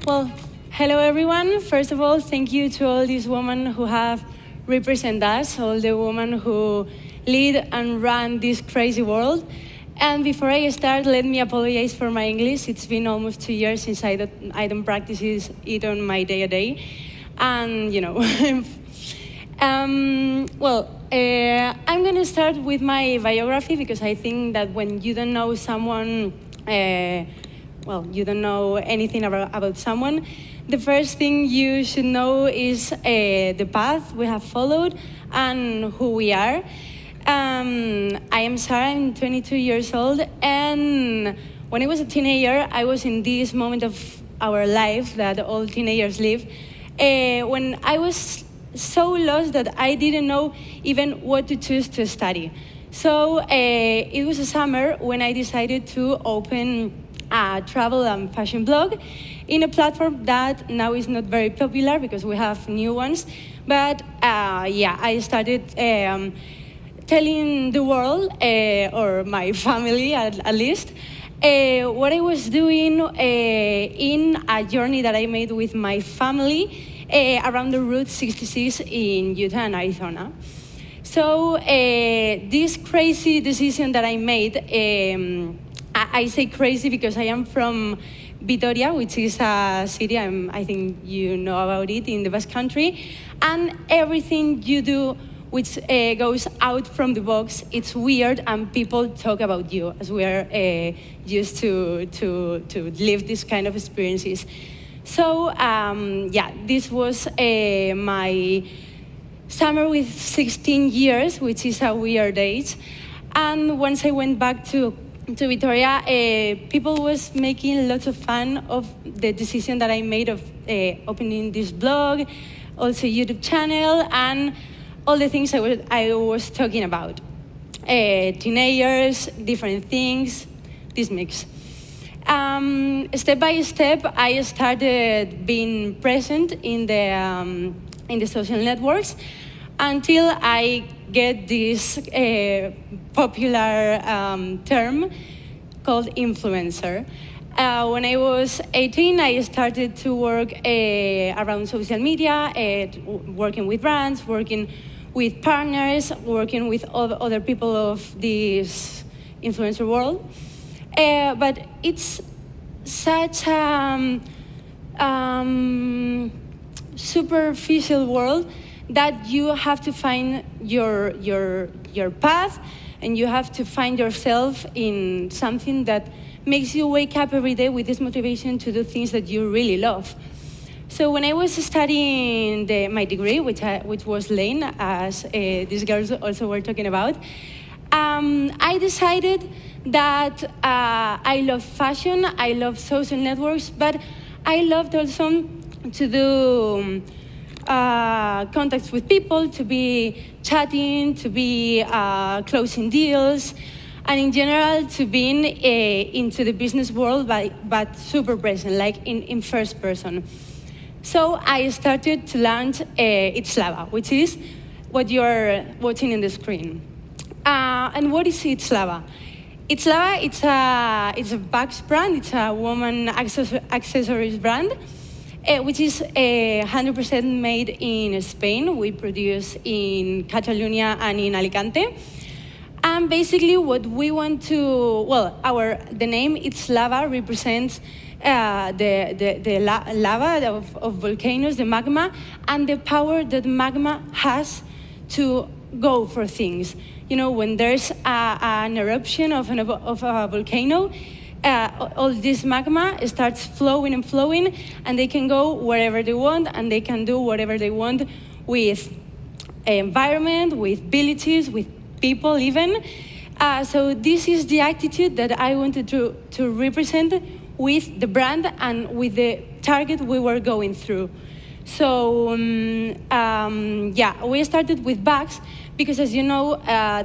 Well, hello everyone. First of all, thank you to all these women who have represent us, all the women who lead and run this crazy world. And before I start, let me apologize for my English. It's been almost 2 years since I don't practice it on my day-to-day. And, I'm going to start with my biography because I think that when you don't know someone, you don't know anything about someone, the first thing you should know is the path we have followed and who we are. I am Sara, I'm 22 years old, and when I was a teenager, I was in this moment of our life that all teenagers live, when I was so lost that I didn't know even what to choose to study. So it was a summer when I decided to open a travel and fashion blog in a platform that now is not very popular because we have new ones. But I started telling the world, or my family at least, what I was doing in a journey that I made with my family around the Route 66 in Utah and Arizona. So this crazy decision that I made, I say crazy because I am from Vitoria, which is a city, I think you know about it, in the Basque Country. And everything you do which goes out from the box, it's weird, and people talk about you, as we are used to live this kind of experiences. So, this was my summer with 16 years, which is a weird age. And once I went back to Vitoria, people was making lots of fun of the decision that I made of opening this blog, also YouTube channel, and all the things I was talking about. Teenagers, different things, this mix. Step by step, I started being present in the social networks until I get this popular term called influencer. When I was 18, I started to work around social media, working with brands, working with partners, working with other people of this influencer world. But it's such a superficial world that you have to find your path, and you have to find yourself in something that makes you wake up every day with this motivation to do things that you really love. So when I was studying my degree, which was Lane, as these girls also were talking about, I decided that I love fashion, I love social networks, but I loved also to do contacts with people, to be chatting, to be closing deals, and in general to being into the business world, but super present, like in first person. So I started to launch It's Lava, which is what you're watching in the screen. And what is It's Lava? It's Lava, it's a bags brand, it's a woman accessories brand, which is 100% made in Spain. We produce in Catalonia and in Alicante. And basically what we want to, the name It's Lava represents the lava of volcanoes, the magma, and the power that magma has to go for things. You know, when there's an eruption of a volcano, all this magma starts flowing and flowing, and they can go wherever they want, and they can do whatever they want with environment, with villages, with people even. So this is the attitude that I wanted to represent with the brand and with the target we were going through. So we started with bags because, as you know,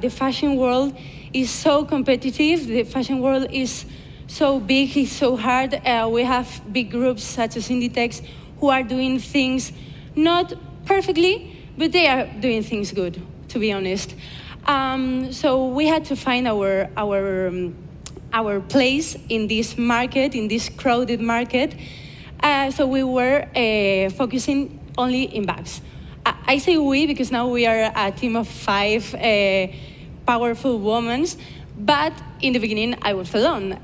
the fashion world is so competitive. The fashion world is so big, it's so hard. We have big groups such as Inditex who are doing things not perfectly, but they are doing things good, to be honest. So we had to find our place in this market, in this crowded market, So we were focusing only in bags. I say we because now we are a team of 5 powerful women, but in the beginning I was alone.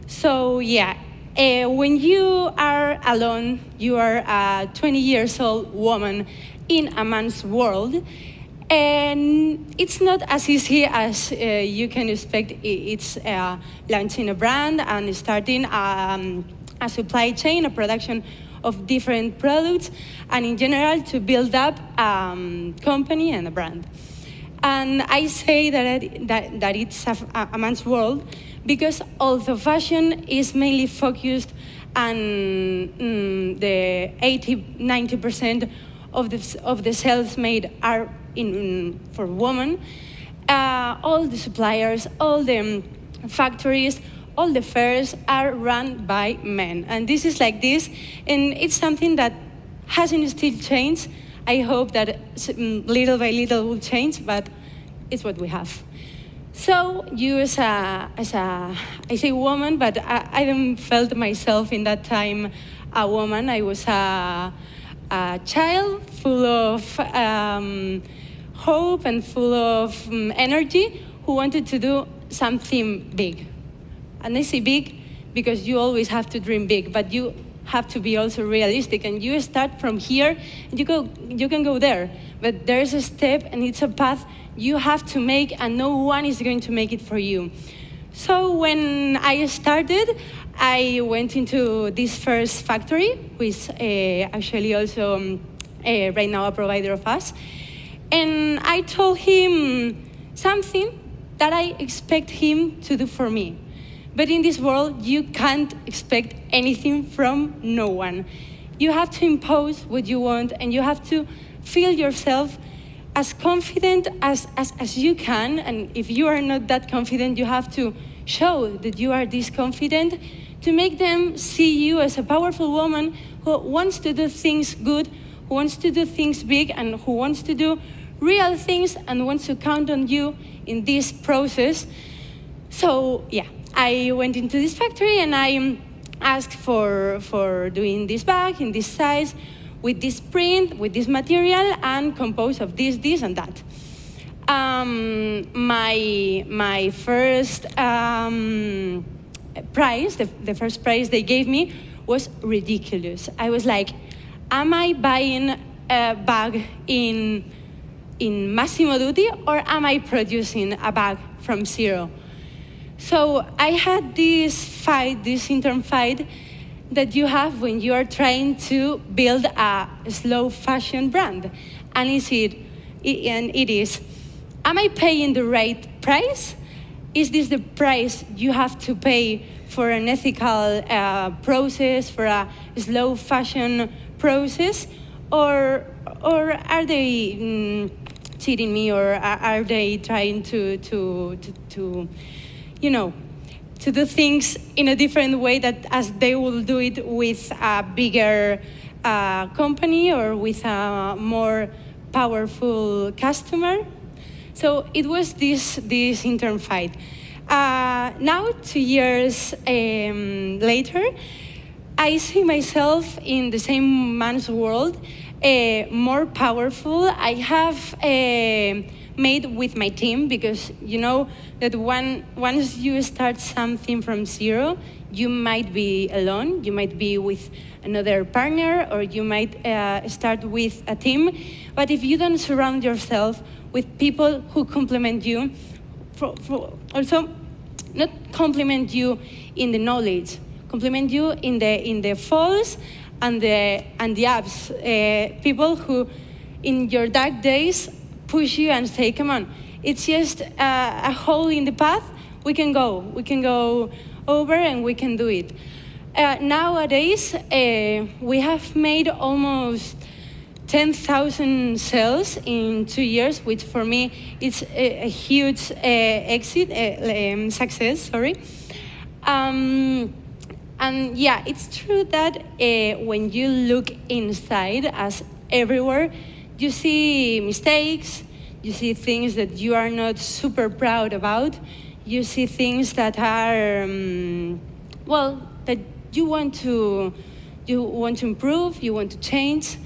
So yeah, when you are alone, you are a 20 years old woman in a man's world, and it's not as easy as you can expect. It's launching a brand and starting a supply chain, a production of different products, and in general to build up a company and a brand. And I say that it's a man's world because although fashion is mainly focused on the 80-90% of the sales made are for women, all the suppliers, all the factories, all the fairs are run by men. And this is like this, and it's something that hasn't still changed. I hope that little by little will change, but it's what we have. So you as a I say woman, but I don't felt myself in that time a woman. I was a child full of hope and full of energy who wanted to do something big. And I say big because you always have to dream big, but you have to be also realistic. And you start from here, and you can go there. But there's a step, and it's a path you have to make, and no one is going to make it for you. So when I started, I went into this first factory, which is actually also right now a provider of us. And I told him something that I expect him to do for me. But in this world, you can't expect anything from no one. You have to impose what you want, and you have to feel yourself as confident as you can. And if you are not that confident, you have to show that you are this confident to make them see you as a powerful woman who wants to do things good, who wants to do things big, and who wants to do real things and wants to count on you in this process. So yeah, I went into this factory and I asked for doing this bag in this size, with this print, with this material, and composed of this, and that. My first price, the first price they gave me was ridiculous. I was like, am I buying a bag in Massimo Dutti, or am I producing a bag from zero? So I had this fight, this intern fight, that you have when you are trying to build a slow fashion brand. And it is, am I paying the right price? Is this the price you have to pay for an ethical process, for a slow fashion process? Or are they cheating me, or are they trying to do things in a different way that as they will do it with a bigger company or with a more powerful customer? So it was this intern fight. Now, 2 years later, I see myself in the same man's world, more powerful. I have made with my team, because you know that once you start something from zero, you might be alone, you might be with another partner, or you might start with a team. But if you don't surround yourself with people who complement you, also not complement you in the knowledge, complement you in the falls and the ups, people who in your dark days push you and say, come on, it's just a hole in the path, we can go over and we can do it. Nowadays, we have made almost 10,000 sales in 2 years, which for me it's a huge success, sorry. And yeah, it's true that when you look inside, as everywhere, you see mistakes, you see things that you are not super proud about, you see things that are, that you want to improve, you want to change,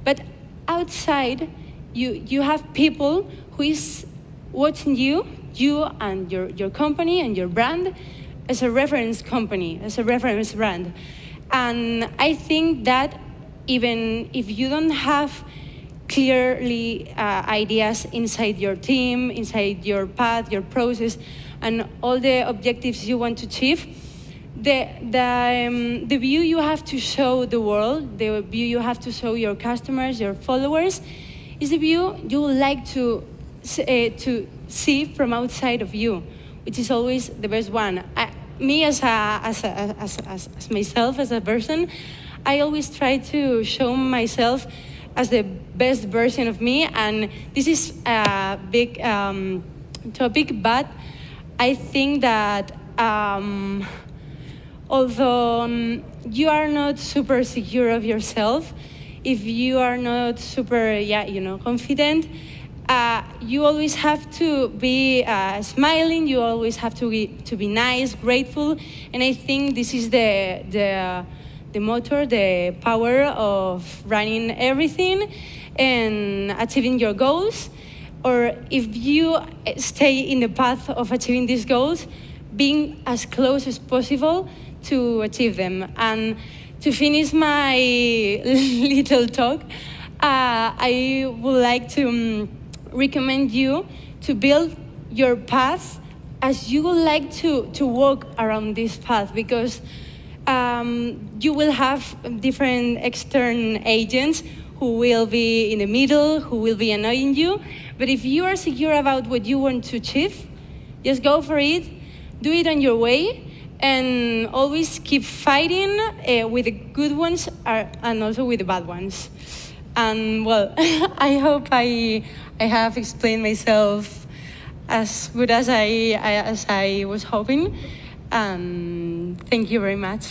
but outside you have people who is watching you and your company and your brand as a reference company, as a reference brand. And I think that even if you don't have clearly ideas inside your team, inside your path, your process, and all the objectives you want to achieve, the view you have to show the world, the view you have to show your customers, your followers, is the view you would like to see from outside of you, which is always the best one. Me as myself, as a person, I always try to show myself as the best version of me, and this is a big topic, but I think that although you are not super secure of yourself, if you are not super, confident, you always have to be smiling. You always have to be nice, grateful, and I think this is the motor, the power of running everything and achieving your goals. Or if you stay in the path of achieving these goals, being as close as possible to achieve them. And to finish my little talk, I would like to recommend you to build your path as you would like to walk around this path, because you will have different external agents who will be in the middle, who will be annoying you. But if you are secure about what you want to achieve, just go for it, do it on your way, and always keep fighting with the good ones and also with the bad ones. And well, I hope I have explained myself as good as I was hoping. Thank you very much.